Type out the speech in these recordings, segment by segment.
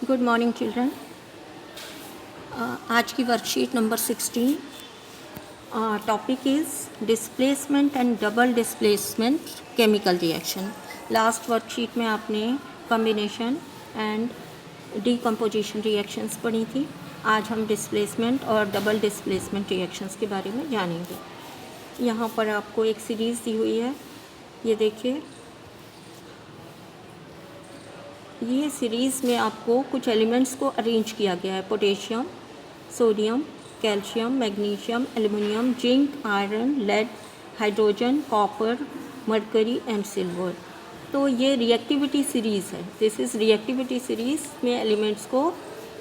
Good morning children. आज की worksheet number 16 topic is displacement and double displacement chemical reaction. Last worksheet में आपने combination and decomposition reactions पढ़ी थी। आज हम डिस्प्लेसमेंट और डबल डिस्प्लेसमेंट रिएक्शंस के बारे में जानेंगे। यहाँ पर आपको एक सीरीज़ दी हुई है, ये देखिए। ये सीरीज़ में आपको कुछ एलिमेंट्स को अरेंज किया गया है। Potassium, sodium, calcium, magnesium, aluminium, zinc, iron, lead, hydrogen, copper, mercury and silver. तो ये रिएक्टिविटी सीरीज़ है। दिस इज़ रिएक्टिविटी सीरीज़ में एलिमेंट्स को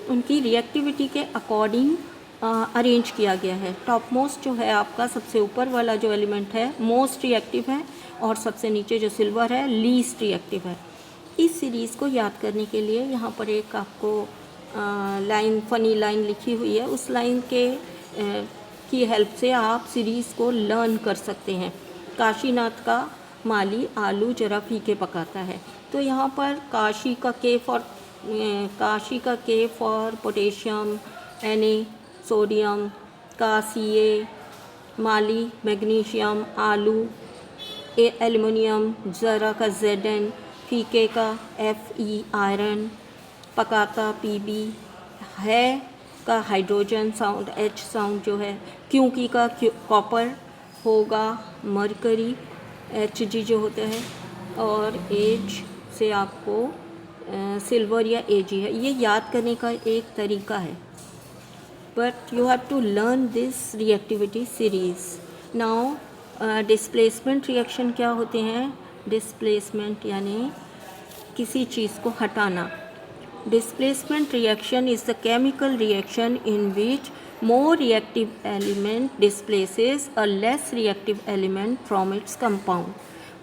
उनकी रिएक्टिविटी के अकॉर्डिंग अरेंज किया गया है। टॉप मोस्ट जो है आपका, सबसे ऊपर वाला जो एलिमेंट है मोस्ट रिएक्टिव है, और सबसे नीचे जो सिल्वर है लीस्ट रिएक्टिव है। इस सीरीज़ को याद करने के लिए यहाँ पर एक आपको लाइन, फ़नी लाइन लिखी हुई है। उस लाइन के की हेल्प से आप सीरीज़ को लर्न कर सकते हैं। काशीनाथ का माली आलू जरा फीके पकाता है। तो यहाँ पर काशी का के फॉर पोटेशियम, Na सोडियम, का Ca माली मैग्नीशियम, आलू एल्युमिनियम, ज़रा का Zn, फीके का Fe आयरन, पकाता Pb, है का हाइड्रोजन साउंड H साउंड जो है, क्योंकि का कॉपर, होगा मरकरी Hg जो होता है, और H से आपको सिल्वर या Ag है। ये याद करने का एक तरीका है, but you have to learn this reactivity series. Now displacement reaction क्या होते हैं? डिस्प्लेसमेंट यानी किसी चीज़ को हटाना। Displacement reaction is the chemical reaction in which more reactive element displaces a less reactive element from its compound.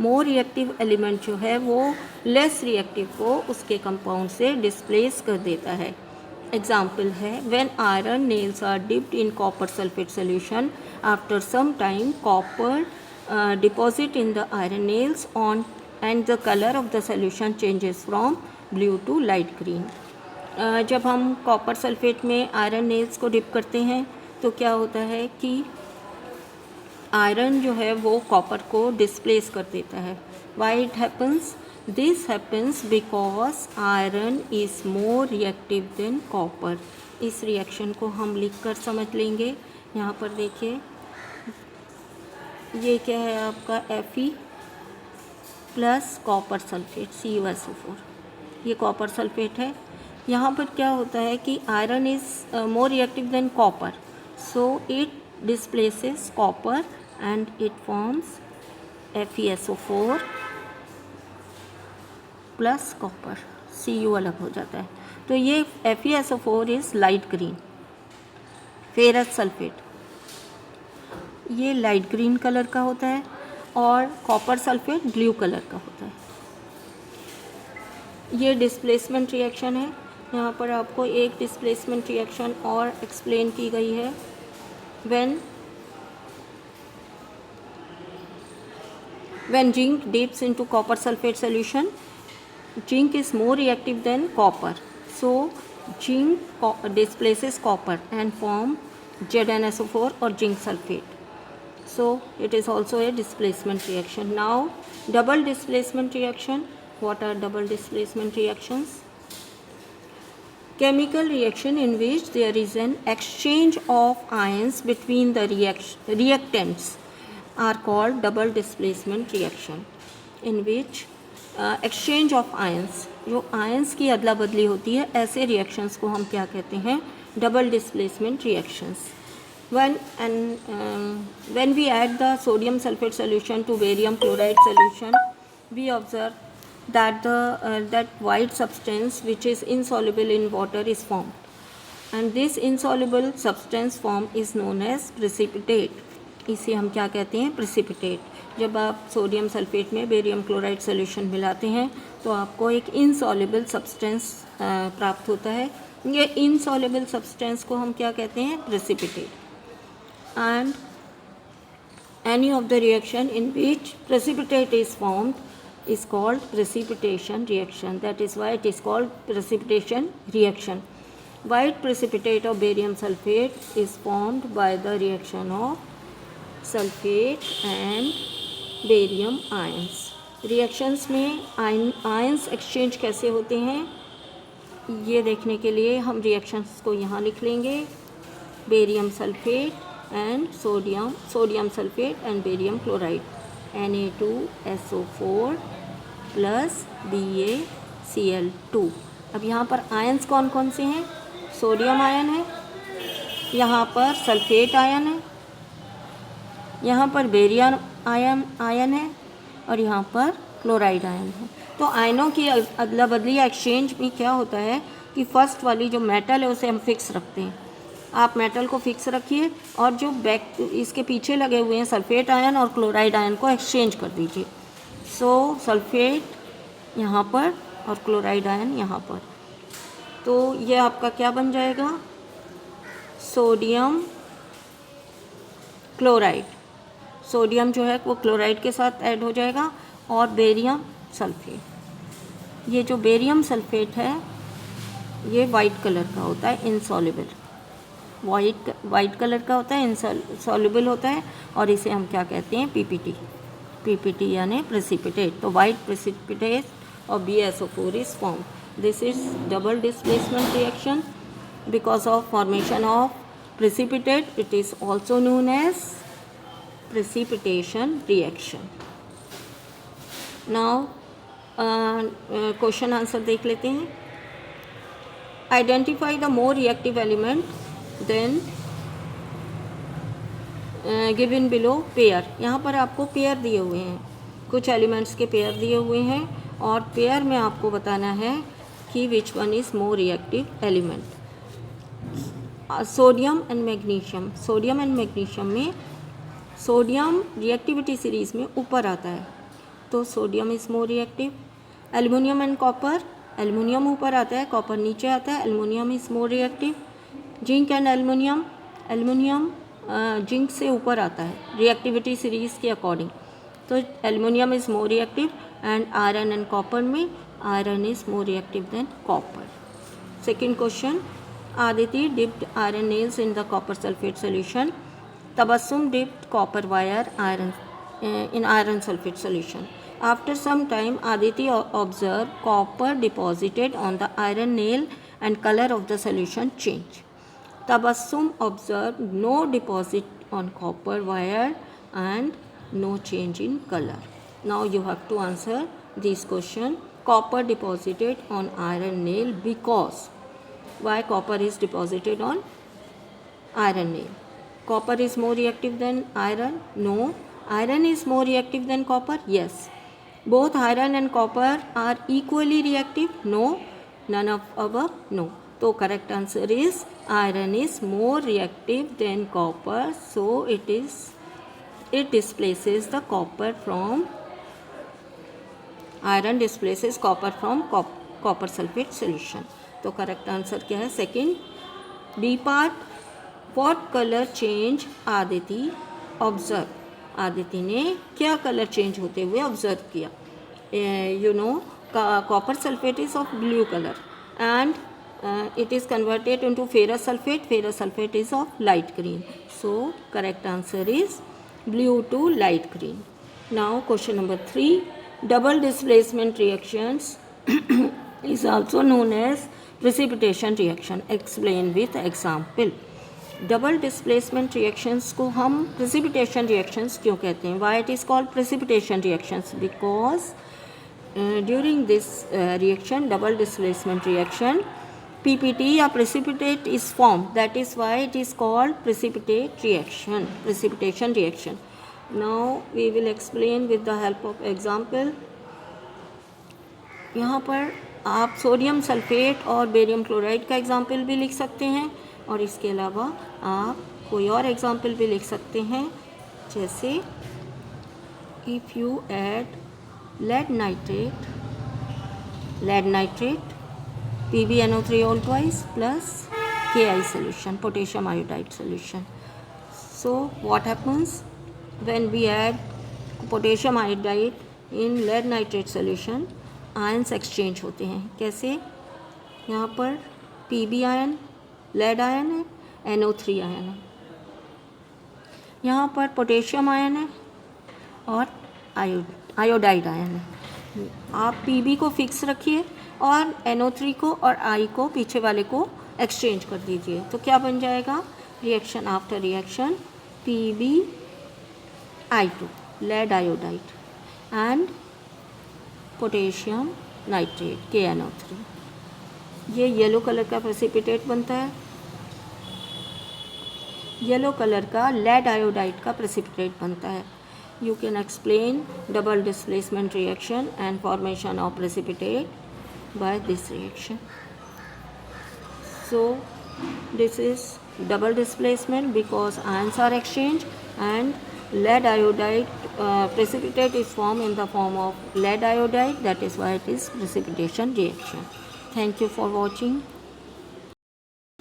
more reactive element जो है वो less reactive को उसके compound से displace कर देता है। Example है when iron nails are dipped in copper sulfate solution, after some time copper deposit in the iron nails on and the color of the solution changes from blue to light green. जब हम copper sulphate में iron nails को dip करते हैं तो क्या होता है कि आयरन जो है वो कॉपर को डिस्प्लेस कर देता है। Why it happens? This happens because iron is more reactive than copper. इस रिएक्शन को हम लिख कर समझ लेंगे। यहाँ पर देखिए, ये क्या है आपका Fe plus copper sulphate CuSO4, ये कॉपर सल्फेट है। यहाँ पर क्या होता है कि iron is more reactive than copper, so it displaces copper and it forms FeSO4 plus copper, Cu अलग हो जाता है। तो ये FeSO4 is light green. Ferrous sulphate ये लाइट ग्रीन कलर का होता है, और कॉपर सल्फेट ब्लू कलर का होता है। ये डिस्प्लेसमेंट रिएक्शन है। यहाँ पर आपको एक डिस्प्लेसमेंट रिएक्शन और एक्सप्लेन की गई है। when zinc dips into copper sulfate solution, zinc is more reactive than copper, so zinc displaces copper and form ZnSO4 or zinc sulfate. So it is also a displacement reaction. Now double displacement reaction. What are double displacement reactions? Chemical reaction in which there is an exchange of ions between the reactants are called double displacement reaction. In which exchange of ions, जो ions की अदला बदली होती है, ऐसे reactions को हम क्या कहते हैं? double displacement reactions. When we add the sodium sulfate solution to barium chloride solution, we observe that that white substance which is insoluble in water is formed, and this insoluble substance form is known as precipitate. इसे हम क्या कहते हैं? precipitate. जब आप sodium sulphate में barium chloride solution मिलाते हैं तो आपको एक insoluble substance प्राप्त होता है। ये insoluble substance को हम क्या कहते हैं? precipitate. And any of the reaction in which precipitate is formed is called precipitation reaction. That is why it is called precipitation reaction. White precipitate of barium sulfate is formed by the reaction of sulfate and barium ions. Reactions में ions exchange कैसे होते हैं ये देखने के लिए हम reactions को यहाँ लिख लेंगे. Barium sulphate and sodium sulphate and barium chloride Na2SO4 plus BaCl2. अब यहाँ पर आयंस कौन कौन से हैं? सोडियम आयन है, यहाँ पर सल्फेट आयन है, यहाँ पर बेरियम आयन है और यहाँ पर क्लोराइड आयन है. तो आयनों की अदला बदली या एक्सचेंज में क्या होता है कि फर्स्ट वाली जो मेटल है उसे हम फिक्स रखते हैं. आप मेटल को फिक्स रखिए और जो बैक इसके पीछे लगे हुए हैं सल्फेट आयन और क्लोराइड आयन को एक्सचेंज कर दीजिए. सो सल्फेट यहाँ पर और क्लोराइड आयन यहाँ पर. तो ये आपका क्या बन जाएगा? Sodium chloride. सोडियम जो है वो क्लोराइड के साथ ऐड हो जाएगा और बेरियम सल्फेट. ये जो बेरियम सल्फेट है ये वाइट कलर का होता है, इनसॉल्युबल. वाइट कलर का होता है, इनसॉल्युबल होता है और इसे हम क्या कहते हैं? पीपीटी यानी प्रेसिपिटेट. तो white precipitate of BaSO4 is formed. This is double displacement reaction. Because of formation of precipitate, it is also known as precipitation reaction. Now question answer देख लेते हैं. Identify the more reactive element than given below pair. यहाँ पर आपको pair दिए हुए हैं, कुछ एलिमेंट्स के पेयर दिए हुए हैं और पेयर में आपको बताना है कि which one is more reactive element. Sodium and magnesium. Sodium and magnesium में सोडियम रिएक्टिविटी सीरीज में ऊपर आता है तो sodium is more reactive. Aluminium and copper. Aluminium ऊपर आता है, कॉपर नीचे आता है. Aluminium is more reactive. Zinc and aluminium. Aluminium zinc से ऊपर आता है रिएक्टिविटी सीरीज के अकॉर्डिंग. तो aluminium is more reactive. And iron and copper में iron is more reactive than copper. Second question. Aditi dipped iron nails in the copper sulfate solution. Tabassum dipped copper wire in iron sulfate solution. After some time, Aditi observed copper deposited on the iron nail and color of the solution changed. Tabassum observed no deposit on copper wire and no change in color. Now you have to answer this question. Copper deposited on iron nail because. Why copper is deposited on iron nail? Copper is more reactive than iron? No. Iron is more reactive than copper? Yes. Both iron and copper are equally reactive? No. None of above? No. So correct answer is iron is more reactive than copper. So it displaces the copper from iron displaces copper from copper sulfate solution. तो correct answer क्या है? Second. B part. What colour change Aditi observe. Aditi ने क्या colour change होते हुए observe किया? You know copper sulphate is of blue colour and it is converted into ferrous sulfate. Ferrous sulfate is of light green. So correct answer is blue to light green. Now question number 3. Double displacement reactions is also known as precipitation reaction. Explain with example. Double displacement reactions को हम precipitation reactions क्यों कहते हैं? Why it is called precipitation reactions? Because during this reaction, double displacement reaction, PPT या precipitate is formed. That is why it is called precipitate reaction, precipitation reaction. Now we will explain with the help of example. यहाँ पर आप sodium sulphate और barium chloride का example भी लिख सकते हैं और इसके अलावा आप कोई और एग्जाम्पल भी लिख सकते हैं, जैसे if you add lead nitrate PbNO3 all twice plus Ki solution, potassium iodide solution. So what happens when we add potassium iodide in lead nitrate solution ions exchange होते हैं। कैसे? यहाँ पर Pb आयन लेड आयन है, NO3 ion है, यहाँ पर potassium ion है और आयोडाइड आयन है। आप Pb को फिक्स रखिए और NO3 को और I को पीछे वाले को एक्सचेंज कर दीजिए, तो क्या बन जाएगा? Reaction after reaction PbI2 lead iodide and potassium nitrate KNO3, ये येलो कलर का प्रेसिपिटेट बनता है। येलो कलर का लेड आयोडाइड का प्रेसिपिटेट बनता है। You can explain double displacement reaction and formation of precipitate by this reaction. So this is double displacement because ions are exchanged and lead iodide precipitate is formed in the form of lead iodide, that is why it is precipitation reaction. Thank you for watching.